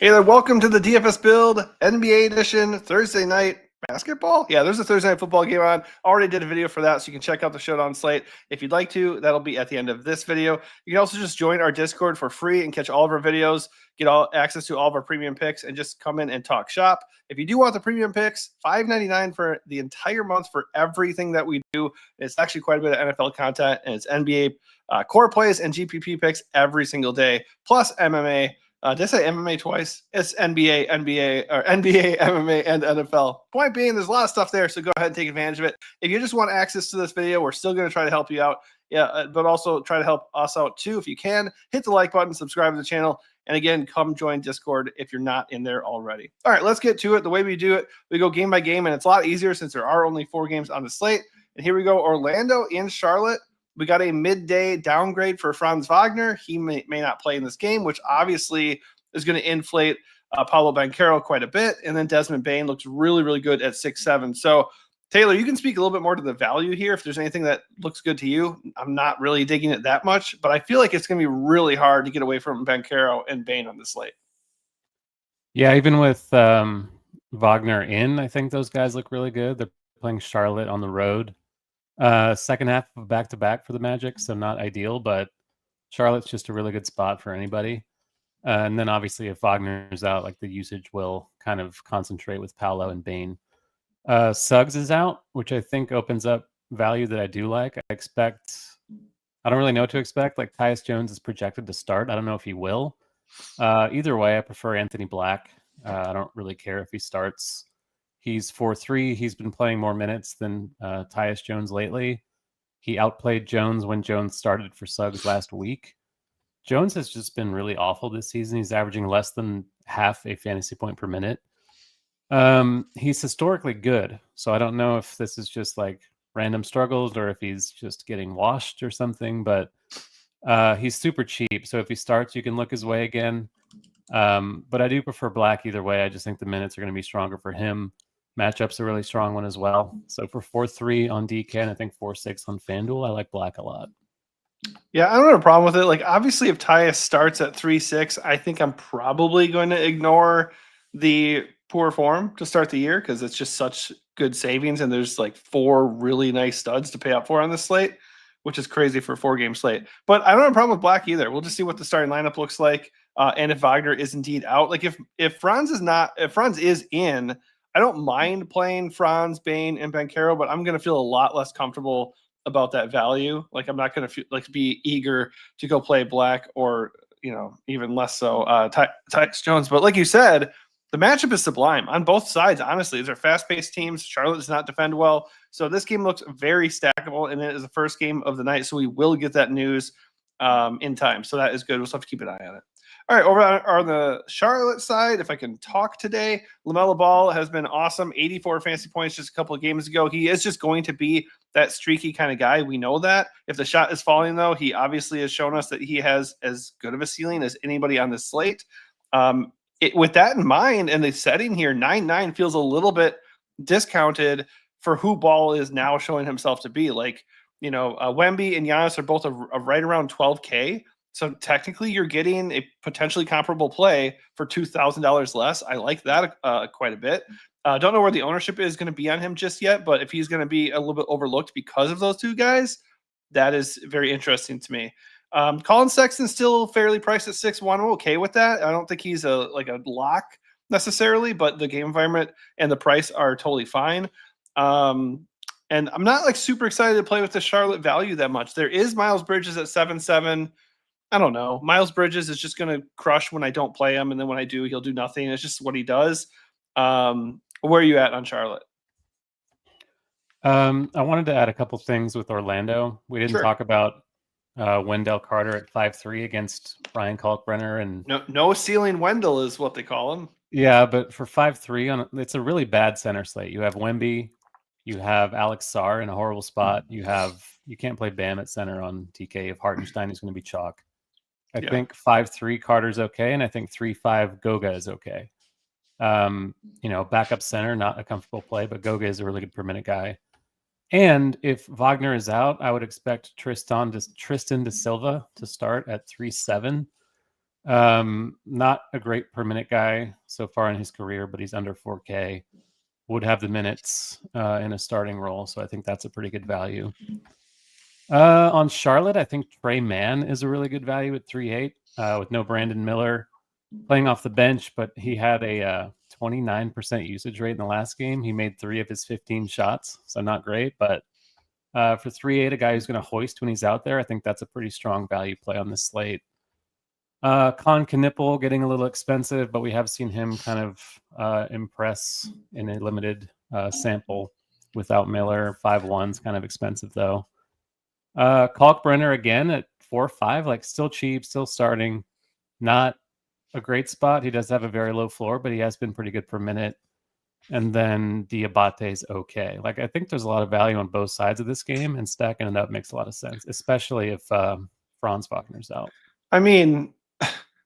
Hey there, welcome to the DFS Build NBA Edition Thursday night basketball. Yeah, there's a Thursday night football game on. Already did a video for that, so you can check out the show on Slate if you'd like to. That'll be at the end of this video. You can also just join our Discord for free and catch all of our videos, get all access to all of our premium picks, and just come in and talk shop. If you do want the premium picks, $5.99 for the entire month for everything that we do. It's actually quite a bit of NFL content, and it's NBA core plays and GPP picks every single day, plus MMA. Did I say MMA twice? It's NBA, MMA, and NFL. Point being, there's a lot of stuff there, so go ahead and take advantage of it. If you just want access to this video, we're still going to try to help you out, but also try to help us out too. If you can, hit the like button, subscribe to the channel, and again, come join Discord if you're not in there already. All right, let's get to it. The way we do it, we go game by game, and it's a lot easier since there are only 4 games on the slate. And here we go, Orlando in Charlotte. We got a midday downgrade for Franz Wagner. He may not play in this game, which obviously is going to inflate Paolo Banchero quite a bit. And then Desmond Bane looks really, really good at 6'7". So, Taylor, you can speak a little bit more to the value here if there's anything that looks good to you. I'm not really digging it that much, but I feel like it's going to be really hard to get away from Banchero and Bane on the slate. Yeah, even with Wagner in, I think those guys look really good. They're playing Charlotte on the road. Second half of back-to-back for the Magic, so not ideal, but Charlotte's just a really good spot for anybody. And then obviously if Wagner's out, like the usage will kind of concentrate with Paolo and Bane. Suggs is out, which I think opens up value that I do like. I don't really know what to expect. Like Tyus Jones is projected to start. I don't know if he will. Either way, I prefer Anthony Black. I don't really care if he starts. He's 4-3. He's been playing more minutes than Tyus Jones lately. He outplayed Jones when Jones started for Suggs last week. Jones has just been really awful this season. He's averaging less than half a fantasy point per minute. He's historically good, so I don't know if this is just like random struggles or if he's just getting washed or something, but he's super cheap. So if he starts, you can look his way again. But I do prefer Black either way. I just think the minutes are going to be stronger for him. Matchup's a really strong one as well. So for 4-3 on DK and I think 4-6 on FanDuel, I like Black a lot. Yeah, I don't have a problem with it. Like, obviously, if Tyus starts at 3-6, I think I'm probably going to ignore the poor form to start the year because it's just such good savings, and there's like 4 really nice studs to pay up for on this slate, which is crazy for a 4-game slate. But I don't have a problem with Black either. We'll just see what the starting lineup looks like, and if Wagner is indeed out. Like, if Franz is in, I don't mind playing Franz, Bane, and Banchero, but I'm going to feel a lot less comfortable about that value. Like, I'm not going to be eager to go play Black or, even less so Tyus Jones. But like you said, the matchup is sublime on both sides. Honestly, these are fast-paced teams. Charlotte does not defend well. So this game looks very stackable, and it is the first game of the night. So we will get that news in time. So that is good. We'll have to keep an eye on it. All right, over on the Charlotte side, if I can talk today, LaMelo Ball has been awesome. 84 fantasy points just a couple of games ago. He is just going to be that streaky kind of guy. We know that. If the shot is falling, though, he obviously has shown us that he has as good of a ceiling as anybody on this slate. With that in mind and the setting here, 9-9 feels a little bit discounted for who Ball is now showing himself to be. Like, Wemby and Giannis are both right around 12K. So technically, you're getting a potentially comparable play for $2,000 less. I like that quite a bit. Don't know where the ownership is going to be on him just yet, but if he's going to be a little bit overlooked because of those two guys, that is very interesting to me. Colin Sexton's still fairly priced at 6-1. I'm okay with that. I don't think he's a lock necessarily, but the game environment and the price are totally fine. And I'm not super excited to play with the Charlotte value that much. There is Miles Bridges at 7-7. I don't know. Miles Bridges is just going to crush when I don't play him, and then when I do, he'll do nothing. It's just what he does. Where are you at on Charlotte? I wanted to add a couple things with Orlando. We didn't talk about Wendell Carter at 5-3 against Ryan Kalkbrenner, and no ceiling Wendell is what they call him. Yeah, but for 5-3 it's a really bad center slate. You have Wemby, you have Alex Sarr in a horrible spot. You can't play Bam at center on TK if Hartenstein is going to be chalk. I think 5-3 Carter's okay, and I think 3-5 Goga is okay. Backup center, not a comfortable play, but Goga is a really good per minute guy. And if Wagner is out, I would expect Tristan de Silva to start at 3-7. Not a great per minute guy so far in his career, but he's under 4K. Would have the minutes in a starting role, so I think that's a pretty good value. On Charlotte, I think Trey Mann is a really good value at 3.8 with no Brandon Miller playing off the bench, but he had a 29% usage rate in the last game. He made 3 of his 15 shots, so not great, but for 3.8, a guy who's going to hoist when he's out there, I think that's a pretty strong value play on this slate. Con Knipple getting a little expensive, but we have seen him kind of impress in a limited sample without Miller. 5.1's kind of expensive though. Kalkbrenner again at 4.5, like still cheap, still starting. Not a great spot. He does have a very low floor, but he has been pretty good per minute. And then Diabate's okay. Like I think there's a lot of value on both sides of this game, and stacking it up makes a lot of sense, especially if Franz Wagner's out. I mean,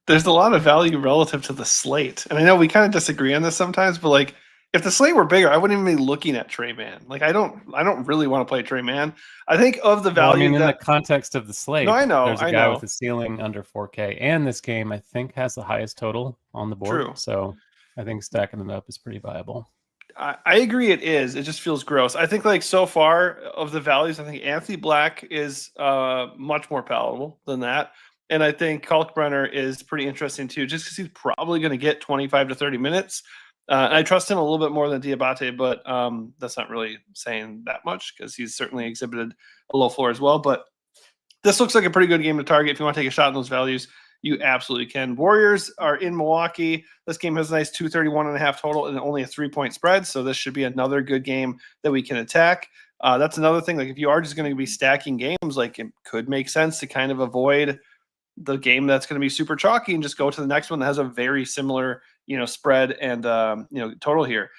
there's a lot of value relative to the slate. And I know we kind of disagree on this sometimes, but like if the slate were bigger, I wouldn't even be looking at Trey Mann. Like I don't really want to play Trey Mann. I think of the value. Well, I mean, in the context of the slate, no, I know, there's a guy with a ceiling under 4K, and this game I think has the highest total on the board. True. So I think stacking it up is pretty viable. I agree it is. It just feels gross. I think like so far of the values, I think Anthony Black is much more palatable than that. And I think Kalkbrenner is pretty interesting too, just because he's probably going to get 25 to 30 minutes. I trust him a little bit more than Diabate, but that's not really saying that much because he's certainly exhibited a low floor as well. But this looks like a pretty good game to target. If you want to take a shot on those values, you absolutely can. Warriors are in Milwaukee. This game has a nice 231.5 total and only a 3-point spread. So this should be another good game that we can attack. That's another thing. Like if you are just going to be stacking games, like it could make sense to kind of avoid the game that's going to be super chalky and just go to the next one that has a very similar, spread and, total here.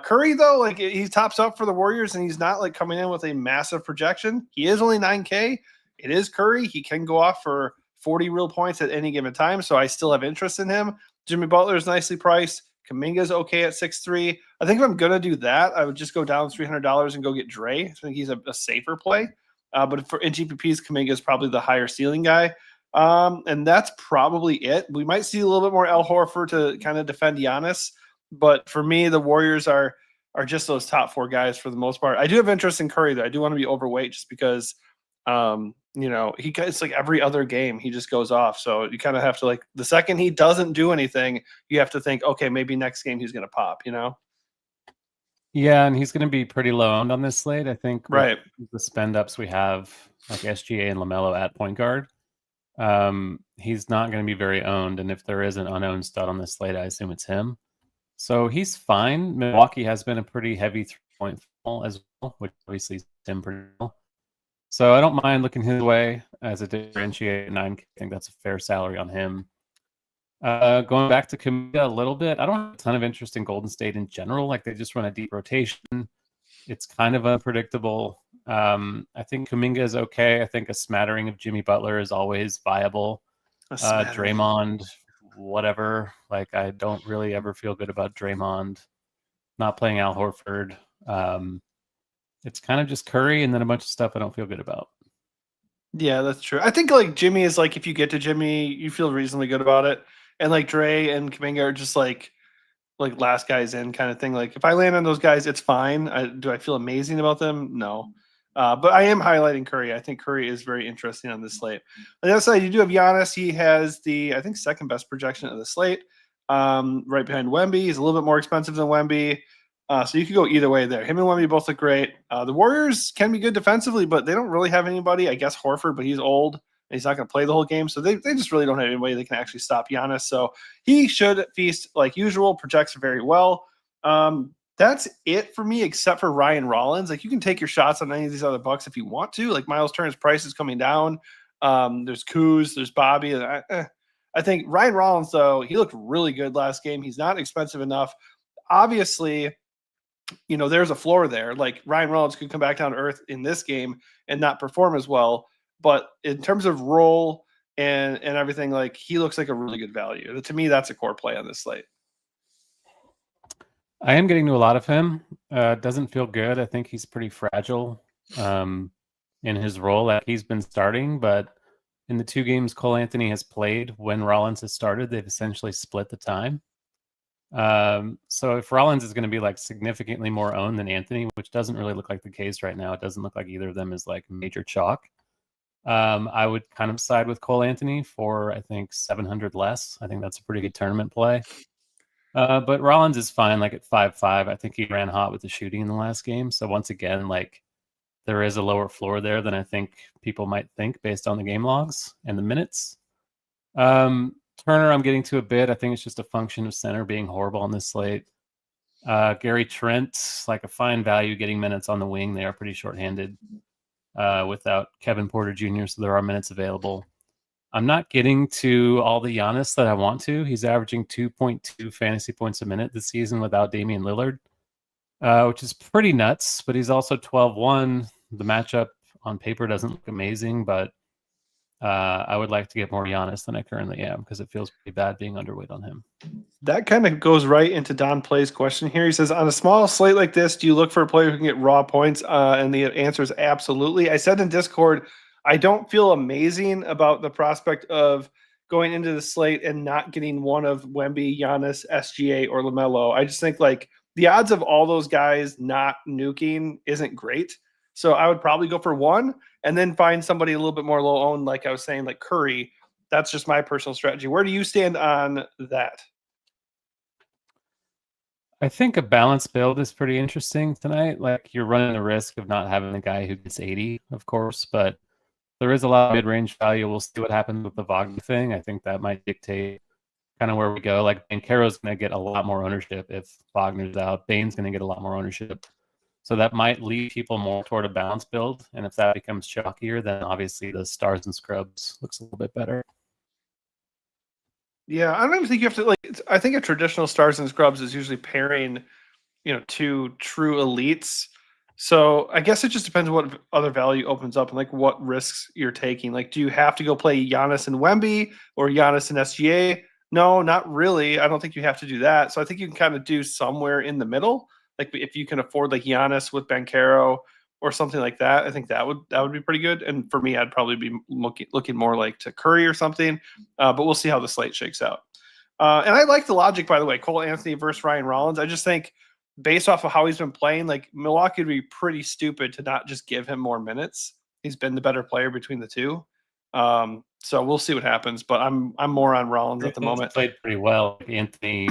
Curry though, like he tops up for the Warriors and he's not like coming in with a massive projection. He is only 9K. It is Curry. He can go off for 40 real points at any given time. So I still have interest in him. Jimmy Butler is nicely priced. Kuminga's okay at 6.3. I think if I'm going to do that, I would just go down $300 and go get Dre. I think he's a safer play. But in GPPs, Kuminga is probably the higher ceiling guy. And that's probably it. We might see a little bit more Al Horford to kind of defend Giannis. But for me, the Warriors are just those top 4 guys for the most part. I do have interest in Curry, though. I do want to be overweight just because it's like every other game he just goes off. So you kind of have to like the second he doesn't do anything, you have to think, okay, maybe next game he's going to pop, Yeah, and he's going to be pretty low owned on this slate. I think right. The spend ups we have like SGA and LaMelo at point guard. He's not going to be very owned, and if there is an unowned stud on this slate, I assume it's him. So he's fine. Milwaukee has been a pretty heavy 3-point fall as well, which obviously is him pretty well. So I don't mind looking his way as a differentiator. 9K. I think that's a fair salary on him. Going back to Kuminga a little bit, I don't have a ton of interest in Golden State in general. Like they just run a deep rotation. It's kind of unpredictable. I think Kuminga is okay. I think a smattering of Jimmy Butler is always viable. Draymond, whatever. Like I don't really ever feel good about Draymond not playing Al Horford. It's kind of just Curry and then a bunch of stuff I don't feel good about. Yeah, that's true. I think like Jimmy is like if you get to Jimmy, you feel reasonably good about it. And like Dre and Kuminga are just like last guys in kind of thing. Like if I land on those guys, it's fine. Do I feel amazing about them? No. But I am highlighting Curry. I think Curry is very interesting on this slate. On the other side, you do have Giannis. He has the, I think, second best projection of the slate, right behind Wemby. He's a little bit more expensive than Wemby. So you could go either way there. Him and Wemby both look great. The Warriors can be good defensively, but they don't really have anybody. I guess Horford, but he's old. And he's not going to play the whole game. So they just really don't have anybody that can actually stop Giannis. So he should feast like usual, projects very well. That's it for me, except for Ryan Rollins. Like you can take your shots on any of these other bucks if you want to. Like Miles Turner's price is coming down. There's Kuz, there's Bobby. I think Ryan Rollins, though, he looked really good last game. He's not expensive enough. Obviously, there's a floor there. Like Ryan Rollins could come back down to earth in this game and not perform as well. But in terms of role and everything, like he looks like a really good value. To me, that's a core play on this slate. I am getting to a lot of him. Doesn't feel good. I think he's pretty fragile in his role. Like he's been starting, but in the 2 games Cole Anthony has played when Rollins has started, they've essentially split the time. So if Rollins is going to be like significantly more owned than Anthony, which doesn't really look like the case right now, it doesn't look like either of them is like major chalk. I would kind of side with Cole Anthony for, I think, 700 less. I think that's a pretty good tournament play. But Rollins is fine, like at 5-5. I think he ran hot with the shooting in the last game. So once again, like there is a lower floor there than I think people might think based on the game logs and the minutes. Turner, I'm getting to a bit. I think it's just a function of center being horrible on this slate. Gary Trent, like a fine value getting minutes on the wing. They are pretty shorthanded without Kevin Porter Jr., so there are minutes available. I'm not getting to all the Giannis that I want to. He's averaging 2.2 fantasy points a minute this season without Damian Lillard, which is pretty nuts, but he's also 12-1. The matchup on paper doesn't look amazing, but I would like to get more Giannis than I currently am because it feels pretty bad being underweight on him. That kind of goes right into Don Play's question here. He says, on a small slate like this, do you look for a player who can get raw points? And the answer is absolutely. I said in Discord, I don't feel amazing about the prospect of going into the slate and not getting one of Wemby, Giannis, SGA, or LaMelo. I just think like the odds of all those guys not nuking isn't great. So I would probably go for one and then find somebody a little bit more low owned, like I was saying, like Curry. That's just my personal strategy. Where do you stand on that? I think a balanced build is pretty interesting tonight. Like you're running the risk of not having the guy who gets 80, of course, but there is a lot of mid-range value. We'll see what happens with the Wagner thing. I think that might dictate kind of where we go. Like Banchero's going to get a lot more ownership if Wagner's out. Bane's going to get a lot more ownership. So that might lead people more toward a balanced build. And if that becomes chalkier, then obviously the stars and scrubs looks a little bit better. Yeah, I don't even think you have to like. I think a traditional stars and scrubs is usually pairing, two true elites. So I guess it just depends what other value opens up and like what risks you're taking. Like, do you have to go play Giannis and Wemby or Giannis and SGA? No, not really. I don't think you have to do that. So I think you can kind of do somewhere in the middle. Like if you can afford like Giannis with Banchero or something like that, I think that would be pretty good. And for me, I'd probably be looking more like to Curry or something. But we'll see how the slate shakes out. And I like the logic, by the way, Cole Anthony versus Ryan Rollins. I just think based off of how he's been playing, like Milwaukee would be pretty stupid to not just give him more minutes. He's been the better player between the two. So we'll see what happens. But I'm more on Rollins at the moment. Played pretty well. Anthony,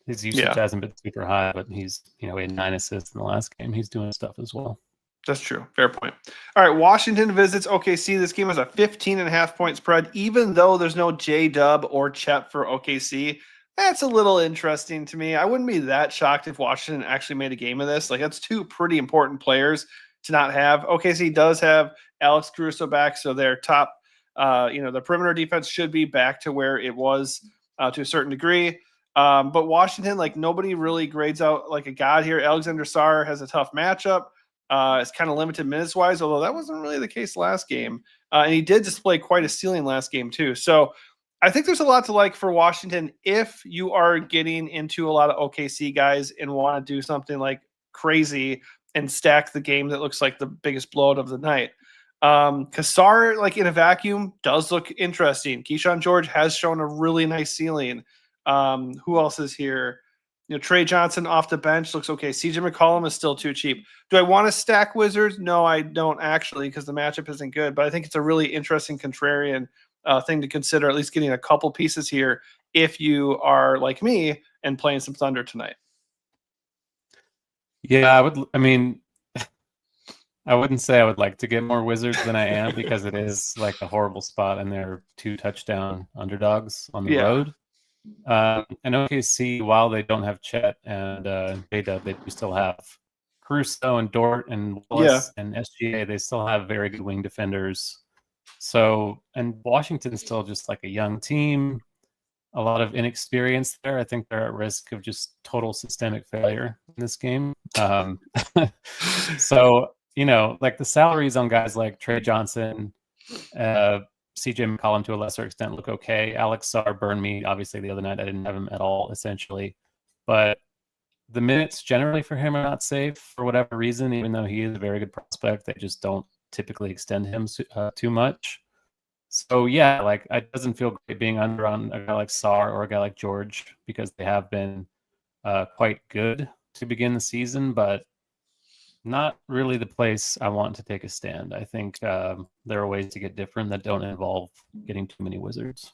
his usage hasn't been super high, but he's, he had 9 assists in the last game. He's doing stuff as well. That's true. Fair point. All right. Washington visits OKC. This game has a 15.5-point spread, even though there's no J-Dub or Chet for OKC. That's a little interesting to me. I wouldn't be that shocked if Washington actually made a game of this. Like, that's 2 pretty important players to not have. OKC does have Alex Caruso back, so their top, the perimeter defense should be back to where it was to a certain degree. But Washington, like, nobody really grades out like a god here. Alexander Sarr has a tough matchup. It's kind of limited minutes wise, although that wasn't really the case last game. And he did display quite a ceiling last game too. So I think there's a lot to like for Washington if you are getting into a lot of OKC guys and want to do something like crazy and stack the game that looks like the biggest blowout of the night. Sarr, like in a vacuum, does look interesting. Keyshawn George has shown a really nice ceiling. Who else is here? Trey Johnson off the bench looks okay. CJ McCollum is still too cheap. Do I want to stack Wizards? No, I don't actually, because the matchup isn't good. But I think it's a really interesting contrarian thing to consider, at least getting a couple pieces here if you are like me and playing some Thunder tonight. Yeah, I would. I mean, I wouldn't say I would like to get more Wizards than I am because it is like a horrible spot and they're 2 touchdown underdogs on the road. And OKC, while they don't have Chet and J-Dub, they do still have Caruso and Dort and Willis and SGA. They still have very good wing defenders. So, and Washington's still just like a young team, a lot of inexperience there. I think they're at risk of just total systemic failure in this game. So, like the salaries on guys like Trey Johnson, CJ McCollum to a lesser extent look okay. Alex Sarr burned me, obviously, the other night. I didn't have him at all, essentially. But the minutes generally for him are not safe for whatever reason, even though he is a very good prospect. They just don't typically extend him too much. So yeah, like it doesn't feel great being under on a guy like Sar or a guy like George because they have been quite good to begin the season, but not really the place I want to take a stand. I think there are ways to get different that don't involve getting too many wizards.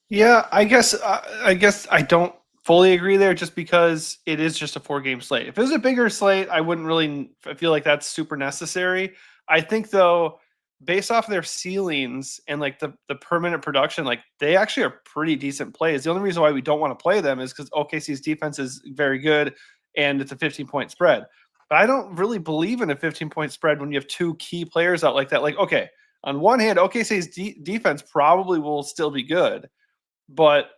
Yeah, I guess I don't fully agree there just because it is just a 4-game slate. If it was a bigger slate, I wouldn't really feel like that's super necessary. I think though, based off of their ceilings and like the permanent production, like they actually are pretty decent plays. The only reason why we don't want to play them is because OKC's defense is very good and it's a 15-point spread. But I don't really believe in a 15-point spread when you have two key players out like that. Like, okay, on one hand, OKC's defense probably will still be good, but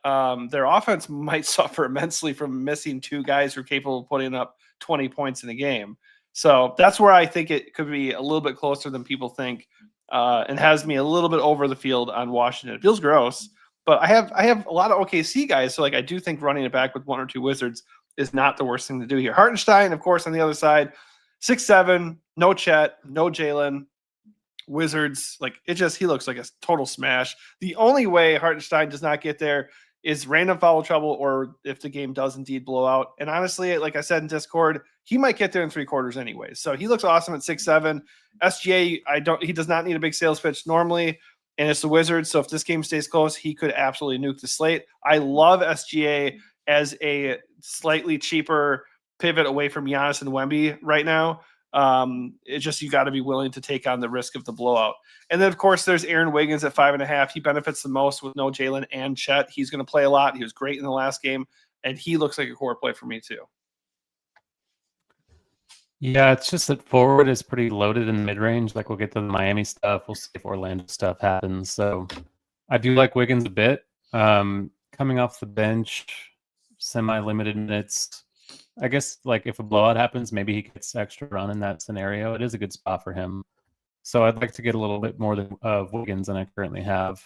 their offense might suffer immensely from missing two guys who are capable of putting up 20 points in a game. So that's where I think it could be a little bit closer than people think, and has me a little bit over the field on Washington. It feels gross, but I have a lot of OKC guys, so like I do think running it back with one or two Wizards is not the worst thing to do here. Hartenstein, of course, on the other side, 6'7", no Chet, no Jalen. Wizards, like he looks like a total smash. The only way Hartenstein does not get there is random foul trouble or if the game does indeed blow out. And honestly, like I said in Discord, he might get there in 3/4 anyways. So he looks awesome at 6'7". SGA, he does not need a big sales pitch normally, and it's the Wizards. So if this game stays close, he could absolutely nuke the slate. I love SGA as a slightly cheaper pivot away from Giannis and Wemby right now. It's just you got to be willing to take on the risk of the blowout. And then, of course, there's Aaron Wiggins at 5.5. He benefits the most with no Jalen and Chet. He's going to play a lot. He was great in the last game, and he looks like a core play for me too. Yeah, it's just that forward is pretty loaded in mid-range. Like we'll get to the Miami stuff. We'll see if Orlando stuff happens. So I do like Wiggins a bit. Coming off the bench, semi-limited minutes. I guess like if a blowout happens, maybe he gets extra run in that scenario. It is a good spot for him. So I'd like to get a little bit more of Wiggins than I currently have.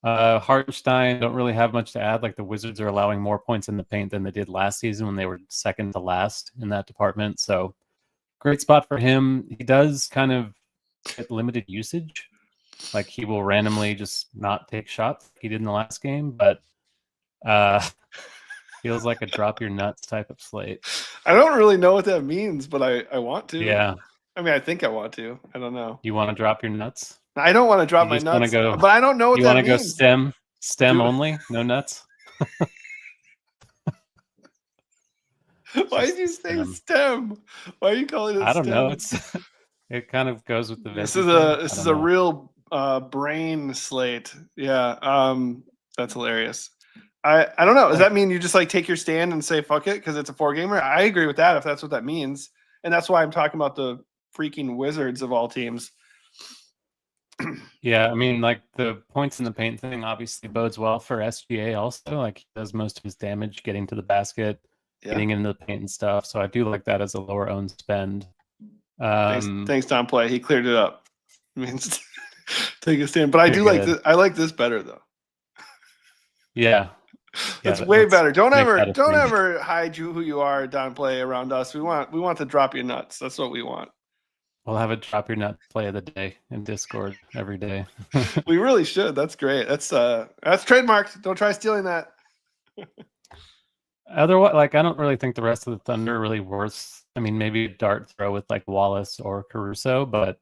Hartenstein, don't really have much to add. Like the Wizards are allowing more points in the paint than they did last season when they were second to last in that department. So great spot for him. He does kind of get limited usage. Like he will randomly just not take shots like he did in the last game, but feels like a drop your nuts type of slate. I don't really know what that means, but I want to. Yeah. I mean, I think I want to. I don't know. You want to drop your nuts? I don't want to drop my nuts, but I don't know what that means. You want to go stem only? No nuts? Why did you say stem? Why are you calling it I don't stem? know. It kind of goes with the This is a real brain slate. Yeah. That's hilarious. I don't know. Does that mean you just like take your stand and say fuck it because it's a 4-gamer? I agree with that if that's what that means. And that's why I'm talking about the freaking Wizards of all teams. Yeah, I mean, like the points in the paint thing obviously bodes well for SGA also. Like he does most of his damage getting to the basket, getting into the paint and stuff. So I do like that as a lower owned spend. Thanks, Don Play. He cleared it up. It means take a stand. But I do like this. I like this better though. Yeah. That's way better. Don't ever hide who you are, Don Play, around us. We want to drop your nuts. That's what we want. We'll have a drop your nut play of the day in Discord every day. We really should. That's great. That's trademarked. Don't try stealing that. Otherwise, like I don't really think the rest of the Thunder are really worth. I mean, maybe a dart throw with like Wallace or Caruso, but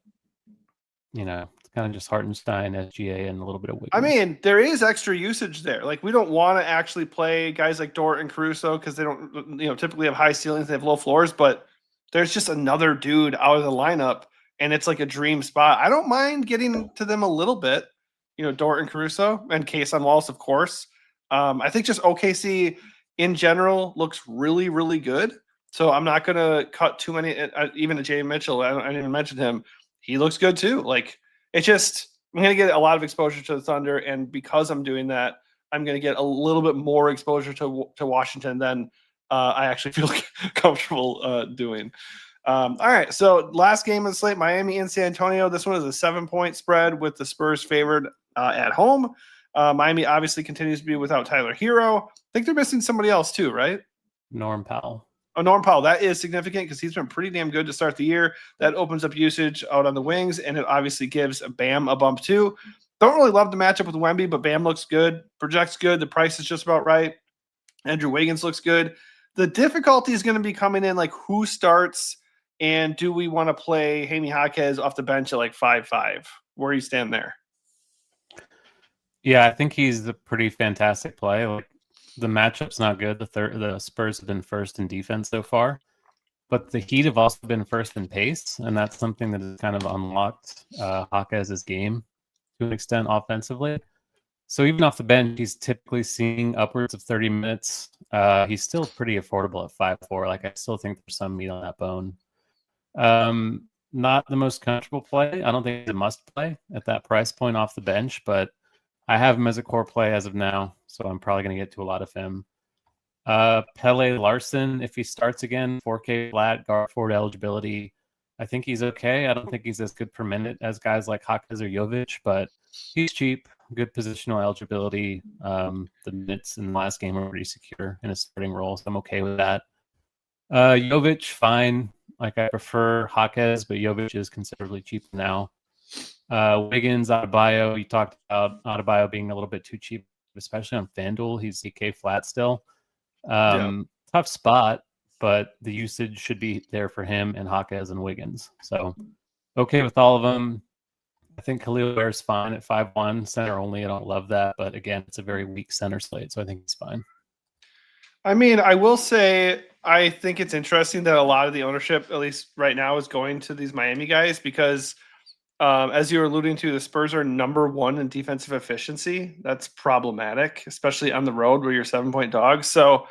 you know, it's kind of just Hartenstein, SGA, and a little bit of Wiggins. I mean, there is extra usage there. Like we don't want to actually play guys like Dort and Caruso because they don't, typically have high ceilings. They have low floors, but there's just another dude out of the lineup, and it's like a dream spot. I don't mind getting to them a little bit, Dort and Caruso, and Case on Wallace, of course. I think just OKC in general looks really, really good. So I'm not going to cut too many, even to Jay Mitchell. I didn't even mention him. He looks good too. Like I'm going to get a lot of exposure to the Thunder. And because I'm doing that, I'm going to get a little bit more exposure to Washington than I actually feel comfortable doing. All right. So last game of the slate, Miami and San Antonio. This one is a 7-point spread with the Spurs favored at home. Miami obviously continues to be without Tyler Hero. I think they're missing somebody else too, right? Norm Powell. Norm Powell, that is significant because he's been pretty damn good to start the year. That opens up usage out on the wings, and it obviously gives Bam a bump too. Don't really love the matchup with Wemby, but Bam looks good, projects good. The price is just about right. Andrew Wiggins looks good. The difficulty is going to be coming in like who starts, and do we want to play Jaime Jaquez off the bench at like 5-5? Where do you stand there? Yeah, I think he's a pretty fantastic play. Like the matchup's not good. The Spurs have been first in defense so far, but the Heat have also been first in pace, and that's something that has kind of unlocked Jaquez's game to an extent offensively. So even off the bench, he's typically seeing upwards of 30 minutes. He's still pretty affordable at 5'4". Like I still think there's some meat on that bone. Not the most comfortable play. I don't think it's a must play at that price point off the bench, but I have him as a core play as of now, so I'm probably going to get to a lot of him. Pele Larson, if he starts again, 4K flat, guard forward eligibility. I think he's okay. I don't think he's as good per minute as guys like Jaquez or Jovic, but he's cheap, good positional eligibility. The minutes in the last game were pretty secure in a starting role, so I'm okay with that. Jovic, fine. Like I prefer Jaquez, but Jovic is considerably cheaper now. Wiggins, Adebayo, you talked about Adebayo being a little bit too cheap, especially on FanDuel. He's DK flat still. Tough spot, but the usage should be there for him and Jaquez and Wiggins. So okay with all of them. I think Khalil Bear's fine at 5'1", center only. I don't love that, but again, it's a very weak center slate, so I think he's fine. I mean, I will say I think it's interesting that a lot of the ownership, at least right now, is going to these Miami guys because as you were alluding to, the Spurs are number one in defensive efficiency. That's problematic, especially on the road where you're 7-point dogs. So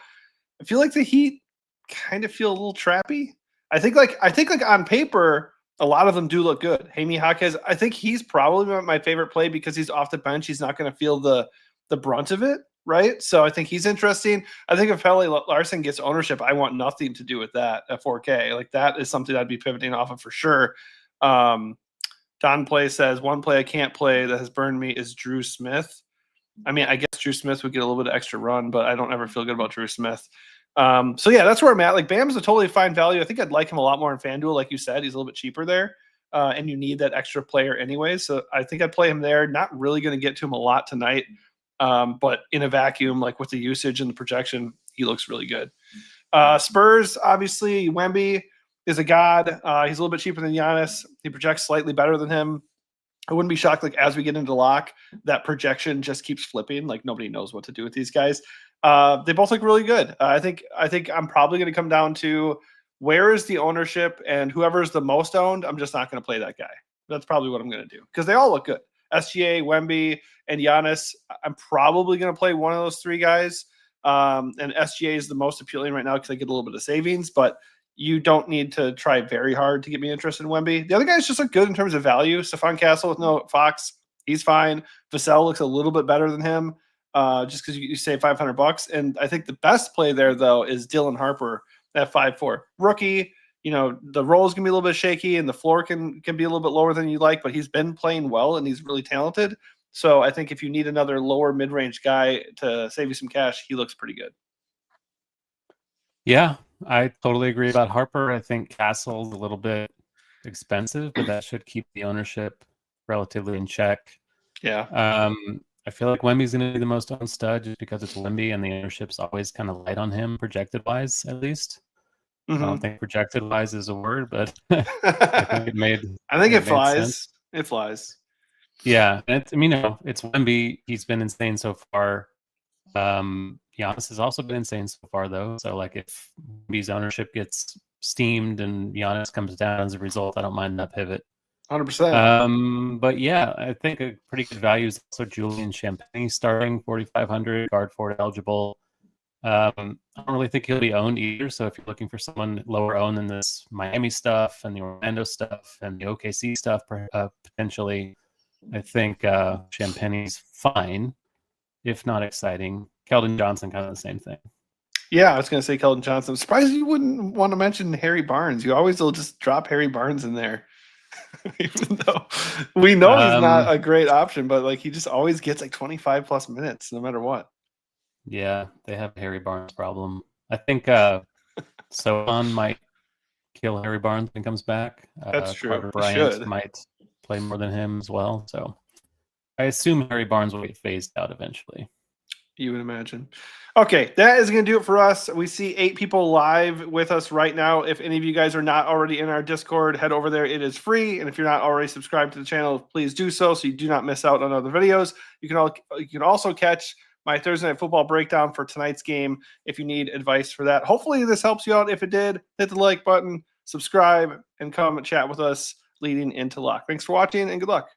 I feel like the Heat kind of feel a little trappy. I think like on paper, a lot of them do look good. Jaime Jaquez, I think he's probably my favorite play because he's off the bench. He's not going to feel the brunt of it, right? So I think he's interesting. I think if Pele Larson gets ownership, I want nothing to do with that at 4K. Like that is something I'd be pivoting off of for sure. Don Play says, one play I can't play that has burned me is Drew Smith. I mean, I guess Drew Smith would get a little bit of extra run, but I don't ever feel good about Drew Smith. So yeah, that's where I'm at. Like Bam's a totally fine value. I think I'd like him a lot more in FanDuel. Like you said, he's a little bit cheaper there. And you need that extra player anyway. So I think I'd play him there. Not really going to get to him a lot tonight. But in a vacuum, like with the usage and the projection, he looks really good. Spurs, obviously, Wemby is a god. He's a little bit cheaper than Giannis. He projects slightly better than him. I wouldn't be shocked, like as we get into lock, that projection just keeps flipping. Like nobody knows what to do with these guys. They both look really good. I think I'm probably going to come down to where is the ownership, and whoever is the most owned, I'm just not going to play that guy. That's probably what I'm going to do because they all look good. SGA, Wemby, and Giannis. I'm probably going to play one of those three guys. And SGA is the most appealing right now because I get a little bit of savings, but you don't need to try very hard to get me interested in Wemby. The other guys just look good in terms of value. Stephon Castle with no Fox, he's fine. Vassell looks a little bit better than him, just because you save $500. And I think the best play there, though, is Dylan Harper at 5'4". Rookie, you know, the roll is going to be a little bit shaky and the floor can be a little bit lower than you like, but he's been playing well and he's really talented. So I think if you need another lower mid-range guy to save you some cash, he looks pretty good. Yeah, I totally agree about Harper. I think Castle's a little bit expensive, but that should keep the ownership relatively in check. Yeah. I feel like Wemby's going to be the most owned stud just because it's Wemby and the ownership's always kind of light on him, projected-wise, at least. I don't think projected-wise is a word, but I think it made I think it flies. Sense. It flies. Yeah, it's Wemby. He's been insane so far. Giannis has also been insane so far, though. So, like, if Wemby's ownership gets steamed and Giannis comes down as a result, I don't mind that pivot. 100%. But yeah, I think a pretty good value is also Julian Champagne starting 4,500, guard forward eligible. I don't really think he'll be owned either. So if you're looking for someone lower owned than this Miami stuff and the Orlando stuff and the OKC stuff, potentially, I think Champagne's fine, if not exciting. Keldon Johnson, kind of the same thing. Yeah, I was going to say Keldon Johnson. I'm surprised you wouldn't want to mention Harry Barnes. You always will just drop Harry Barnes in there. Even though we know he's not a great option, but like he just always gets like 25 plus minutes no matter what. Yeah, they have a Harry Barnes problem. I think So might kill Harry Barnes when he comes back. That's true. Carter He Bryant should. might play more than him as well. So I assume Harry Barnes will get phased out eventually. You would imagine. Okay, that is going to do it for us. We see 8 people live with us right now. If any of you guys are not already in our Discord, head over there. It is free. And if you're not already subscribed to the channel, please do so you do not miss out on other videos. You can also catch my Thursday Night Football breakdown for tonight's game if you need advice for that. Hopefully this helps you out. If it did, hit the like button, subscribe, and come and chat with us leading into lock. Thanks for watching and good luck.